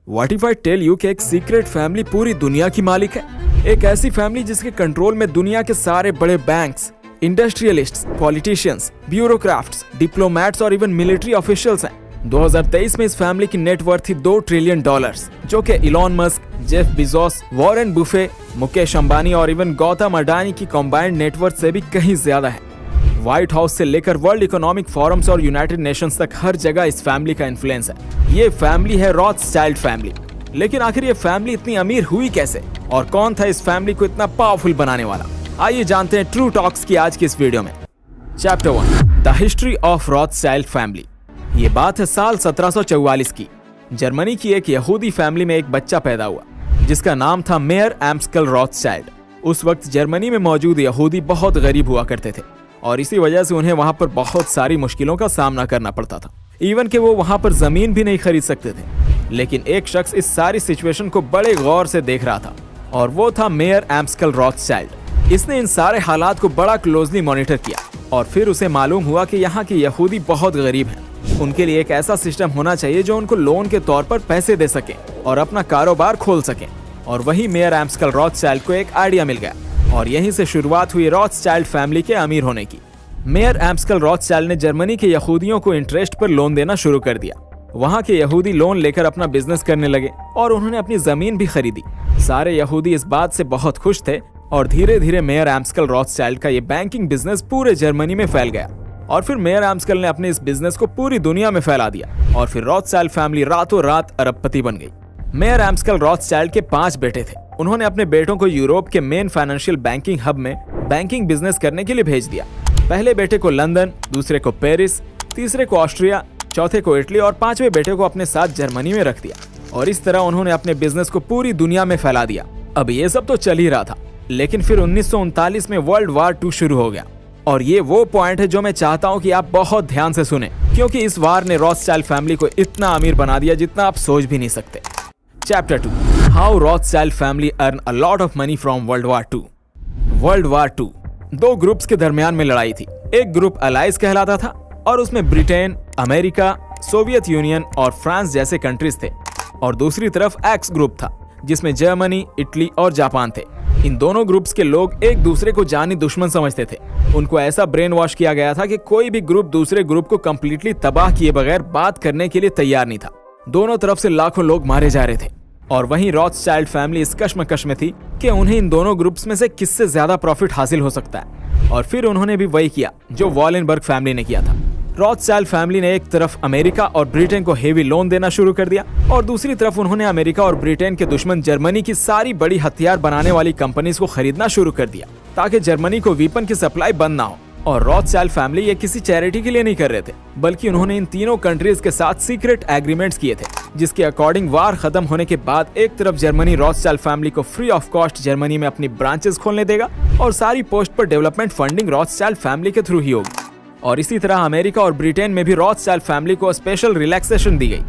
What if I tell you कि एक secret family पूरी दुनिया की मालिक है। एक ऐसी फैमिली जिसके कंट्रोल में दुनिया के सारे बड़े बैंक्स, इंडस्ट्रियलिस्ट्स, पॉलिटिशियंस, ब्यूरोक्राट्स, डिप्लोमैट्स और इवन मिलिट्री ऑफिशियल्स हैं। 2023 में इस फैमिली की नेटवर्थ थी $2 ट्रिलियन, जो कि Elon Musk, Jeff Bezos, Warren Buffett, Mukesh Ambani और इवन गौतम अडानी की कॉम्बाइंड नेटवर्थ से भी कहीं ज्यादा है। व्हाइट हाउस से लेकर वर्ल्ड इकोनॉमिक फोरम्स और यूनाइटेड नेशंस तक हर जगह इस फैमिली का इन्फ्लुएंस है। ये फैमिली है रॉथस्चाइल्ड फैमिली। लेकिन आखिर ये फैमिली इतनी अमीर हुई कैसे और कौन था इस फैमिली को इतना पावरफुल बनाने वाला? आइए जानते हैं ट्रू टॉक्स की आज की इस वीडियो में। Chapter 1, the history of Rothschild family. ये बात है साल 1744 की। जर्मनी की एक यहूदी फैमिली में एक बच्चा पैदा हुआ जिसका नाम था मेयर एम्स्कल रॉथस्चाइल्ड। उस वक्त जर्मनी में मौजूद यहूदी बहुत गरीब हुआ करते थे और इसी वजह से उन्हें वहां पर बहुत सारी मुश्किलों का सामना करना पड़ता था। इवन कि वो वहां पर जमीन भी नहीं खरीद सकते थे। लेकिन एक शख्स इस सारी सिचुएशन को बड़े गौर से देख रहा था और वो था मेयर एम्स्कल रॉथस्चाइल्ड। इसने इन सारे हालात को बड़ा क्लोजली मॉनिटर किया और फिर उसे मालूम हुआ कि यहाँ के यहूदी बहुत गरीब हैं। उनके लिए एक ऐसा सिस्टम होना चाहिए जो उनको लोन के तौर पर पैसे दे सके और अपना कारोबार खोल सके। और वही मेयर एम्स्कल रॉथस्चाइल्ड को एक आइडिया मिल गया और यहीं से शुरुआत हुई रॉथस्चाइल्ड फैमिली के अमीर होने की। मेयर एम्स्कल रॉथस्चाइल्ड ने जर्मनी के यहूदियों को इंटरेस्ट पर लोन देना शुरू कर दिया। वहां के यहूदी लोन लेकर अपना बिजनेस करने लगे और उन्होंने अपनी जमीन भी खरीदी। सारे यहूदी इस बात से बहुत खुश थे और धीरे धीरे मेयर एम्स्कल रॉथस्चाइल्ड का ये बैंकिंग बिजनेस पूरे जर्मनी में फैल गया। और फिर मेयर एम्स्कल ने अपने इस बिजनेस को पूरी दुनिया में फैला दिया और फिर रॉथस्चाइल्ड फैमिली रातों रात अरबपति बन गई। मेयर एम्स्कल रॉथस्चाइल्ड के 5 बेटे थे। उन्होंने अपने बेटों को यूरोप के मेन फाइनेंशियल बैंकिंग हब में बैंकिंग बिजनेस करने के लिए भेज दिया। पहले बेटे को लंदन, दूसरे को पेरिस, तीसरे को ऑस्ट्रिया, चौथे को इटली और 5वें बेटे को अपने साथ जर्मनी में रख दिया। और इस तरह उन्होंने अपने बिजनेस को पूरी दुनिया में फैला दिया। अब ये सब तो चल ही रहा था, लेकिन फिर 1939 में वर्ल्ड वार 2 शुरू हो गया। और ये वो पॉइंट है जो मैं चाहता हूँ कि आप बहुत ध्यान से सुने, क्योंकि इस वार ने रॉथस्चाइल्ड फैमिली को इतना अमीर बना दिया जितना आप सोच भी नहीं सकते। Chapter 2, how Rothschild family earn a lot of money from world war 2। World war 2 2 groups के दरमियान में लड़ाई थी। एक ग्रुप अलाइज कहलाता था और उसमें ब्रिटेन, अमेरिका, सोवियत यूनियन और फ्रांस जैसे कंट्रीज थे। और दूसरी तरफ एक्स ग्रुप था जिसमें जर्मनी, इटली और जापान थे। इन दोनों ग्रुप्स के लोग एक दूसरे को जानी दुश्मन समझते थे। उनको ऐसा ब्रेन वॉश किया गया था कि कोई भी ग्रुप दूसरे ग्रुप को कंप्लीटली तबाह किए बगैर बात करने के लिए तैयार नहीं था। दोनों तरफ से लाखों लोग मारे जा रहे थे और वहीं रॉथस्चाइल्ड फैमिली इस कश्मकश में थी कि उन्हें इन दोनों ग्रुप्स में से किससे ज्यादा प्रॉफिट हासिल हो सकता है। और फिर उन्होंने भी वही किया जो वॉलेनबर्ग फैमिली ने किया था। रॉथस्चाइल्ड फैमिली ने एक तरफ अमेरिका और ब्रिटेन को हेवी लोन देना शुरू कर दिया और दूसरी तरफ उन्होंने अमेरिका और ब्रिटेन के दुश्मन जर्मनी की सारी बड़ी हथियार बनाने वाली कंपनीज को खरीदना शुरू कर दिया ताकि जर्मनी को वीपन की सप्लाई बंद ना हो। और रॉथस्चाइल्ड फैमिली ये किसी चैरिटी के लिए नहीं कर रहे थे, बल्कि उन्होंने इन तीनों कंट्रीज के साथ सीक्रेट एग्रीमेंट्स किए थे, जिसके अकॉर्डिंग वार खत्म होने के बाद एक तरफ जर्मनी रॉथस्चाइल्ड फैमिली को फ्री ऑफ कॉस्ट जर्मनी में अपनी ब्रांचेस खोलने देगा और सारी पोस्ट पर डेवलपमेंट फंडिंग रॉथस्चाइल्ड फैमिली के थ्रू ही होगी। और इसी तरह अमेरिका और ब्रिटेन में भी रॉथस्चाइल्ड फैमिली को स्पेशल रिलैक्सेशन दी गई।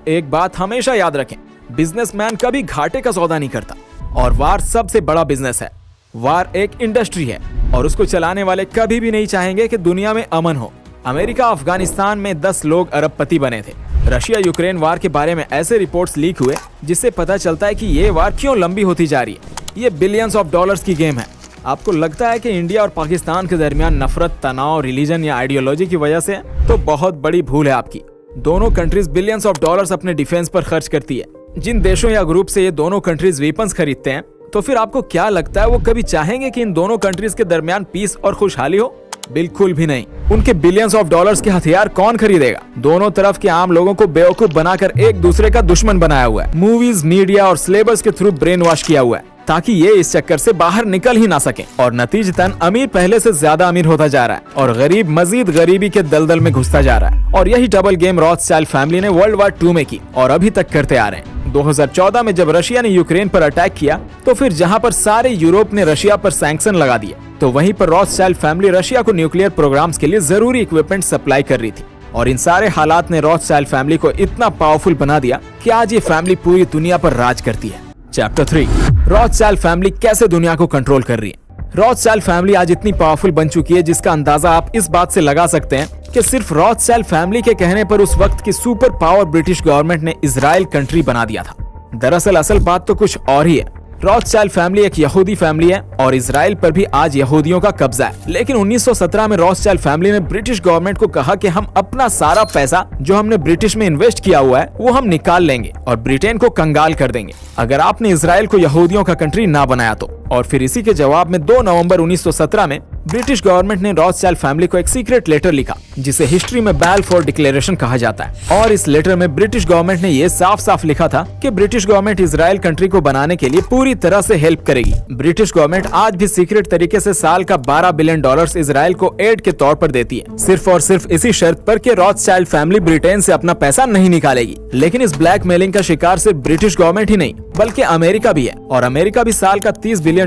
एक बात हमेशा याद रखें, बिजनेसमैन कभी घाटे का सौदा नहीं करता और वार सबसे बड़ा बिजनेस है। वार एक इंडस्ट्री है और उसको चलाने वाले कभी भी नहीं चाहेंगे कि दुनिया में अमन हो। अमेरिका अफगानिस्तान में 10 लोग अरबपति बने थे। रशिया यूक्रेन वार के बारे में ऐसे रिपोर्ट्स लीक हुए जिससे पता चलता है कि ये वार क्यों लंबी होती जा रही है। ये बिलियंस ऑफ डॉलर्स की गेम है। आपको लगता है कि इंडिया और पाकिस्तान के दरमियान नफरत, तनाव, रिलीजन या आइडियोलॉजी की वजह से, तो बहुत बड़ी भूल है आपकी। दोनों कंट्रीज बिलियंस ऑफ डॉलर्स अपने डिफेंस पर खर्च करती है। जिन देशों या ग्रुप से ये दोनों कंट्रीज वेपन्स खरीदते हैं, तो फिर आपको क्या लगता है वो कभी चाहेंगे कि इन दोनों कंट्रीज के दरमियान पीस और खुशहाली हो? बिल्कुल भी नहीं। उनके बिलियंस ऑफ डॉलर्स के हथियार कौन खरीदेगा? दोनों तरफ के आम लोगों को बेवकूफ बनाकर एक दूसरे का दुश्मन बनाया हुआ है। मूवीज, मीडिया और सिलेबस के थ्रू ब्रेन वॉश किया हुआ है ताकि ये इस चक्कर से बाहर निकल ही ना सके। और नतीजतन अमीर पहले से ज्यादा अमीर होता जा रहा है और गरीब मजीद गरीबी के दलदल में घुसता जा रहा है। और यही डबल गेम रॉथस्चाइल्ड फैमिली ने वर्ल्ड वार 2 में की और अभी तक करते आ रहे हैं। 2014 में जब रशिया ने यूक्रेन पर अटैक किया, तो फिर जहां पर सारे यूरोप ने रशिया पर सैंक्शन लगा दिए, तो वहीं पर रॉथस्चाइल्ड फैमिली रशिया को न्यूक्लियर प्रोग्राम्स के लिए जरूरी इक्विपमेंट सप्लाई कर रही थी। और इन सारे हालात ने रॉथस्चाइल्ड फैमिली को इतना पावरफुल बना दिया कि आज ये फैमिली पूरी दुनिया पर राज करती है। चैप्टर 3, रॉथस्चाइल्ड फैमिली कैसे दुनिया को कंट्रोल कर रही है। रॉथस्चाइल्ड फैमिली आज इतनी पावरफुल बन चुकी है जिसका अंदाजा आप इस बात से लगा सकते हैं कि सिर्फ रॉथस्चाइल्ड फैमिली के कहने पर उस वक्त की सुपर पावर ब्रिटिश गवर्नमेंट ने इजराइल कंट्री बना दिया था। दरअसल असल बात तो कुछ और ही है। रॉथस्चाइल्ड फैमिली एक यहूदी फैमिली है और इजराइल पर भी आज यहूदियों का कब्जा है। लेकिन 1917 में रॉथस्चाइल्ड फैमिली ने ब्रिटिश गवर्नमेंट को कहा कि हम अपना सारा पैसा जो हमने ब्रिटिश में इन्वेस्ट किया हुआ है वो हम निकाल लेंगे और ब्रिटेन को कंगाल कर देंगे अगर आपने इजराइल को यहूदियों का कंट्री ना बनाया तो। और फिर इसी के जवाब में 2 नवंबर 1917 में ब्रिटिश गवर्नमेंट ने रॉथस्चाइल्ड फैमिली को एक सीक्रेट लेटर लिखा जिसे हिस्ट्री में बैलफोर डिक्लेरेशन कहा जाता है। और इस लेटर में ब्रिटिश गवर्नमेंट ने ये साफ साफ लिखा था कि ब्रिटिश गवर्नमेंट इजराइल कंट्री को बनाने के लिए पूरी तरह से हेल्प करेगी। ब्रिटिश गवर्नमेंट आज भी सीक्रेट तरीके से साल का $12 बिलियन इजराइल को एड के तौर पर देती है, सिर्फ और सिर्फ इसी शर्त पर कि रॉथस्चाइल्ड फैमिली ब्रिटेन से अपना पैसा नहीं निकालेगी। लेकिन इस ब्लैकमेलिंग का शिकार सिर्फ ब्रिटिश गवर्नमेंट ही नहीं बल्कि अमेरिका भी है और अमेरिका भी साल का $30 बिलियन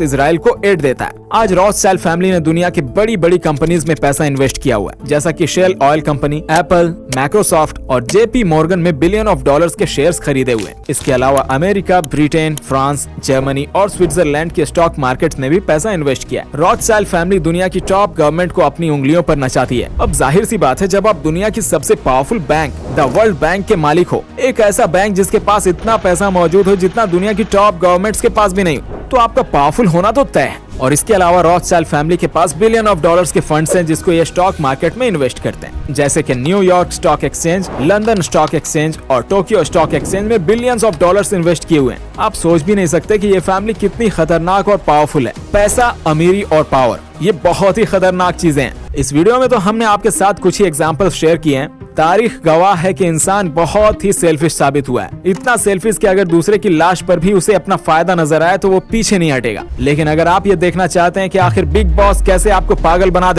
इजराइल को एड देता है। आज रॉथस्चाइल्ड फैमिली ने दुनिया की बड़ी बड़ी कंपनीज में पैसा इन्वेस्ट किया हुआ है, जैसा कि Shell oil company, Apple, Microsoft और जेपी मॉर्गन में $बिलियन के शेयर्स खरीदे हुए हैं। इसके अलावा अमेरिका, ब्रिटेन, फ्रांस, जर्मनी और स्विट्जरलैंड के स्टॉक मार्केट में भी पैसा इन्वेस्ट किया है। रॉथस्चाइल्ड फैमिली दुनिया की टॉप गवर्नमेंट को अपनी उंगलियों पर नचाती है। अब जाहिर सी बात है, जब आप दुनिया की सबसे powerful bank the world bank के मालिक हो, एक ऐसा बैंक जिसके पास इतना पैसा मौजूद हो जितना दुनिया की टॉप गवर्नमेंट्स के पास भी नहीं हो, तो आपका पावरफुल होना तो तय है। और इसके अलावा रॉथस्चाइल्ड फैमिली के पास $बिलियन के फंड्स हैं जिसको ये स्टॉक मार्केट में इन्वेस्ट करते हैं, जैसे कि New York stock exchange, London stock exchange और टोक्यो स्टॉक एक्सचेंज में $बिलियंस इन्वेस्ट किए हुए हैं। आप सोच भी नहीं सकते कि ये फैमिली कितनी खतरनाक और पावरफुल है। पैसा, अमीरी और पावर, ये बहुत ही खतरनाक चीजें हैं। इस वीडियो में तो हमने आपके साथ कुछ ही एग्जाम्पल्स शेयर किए हैं। तारीख गवाह है कि इंसान बहुत ही सेल्फिश साबित हुआ है, इतना सेल्फिश कि अगर दूसरे की लाश पर भी उसे अपना फायदा नजर आए तो वो पीछे नहीं हटेगा। लेकिन अगर आप ये देखना चाहते हैं कि आखिर बिग बॉस कैसे आपको पागल बना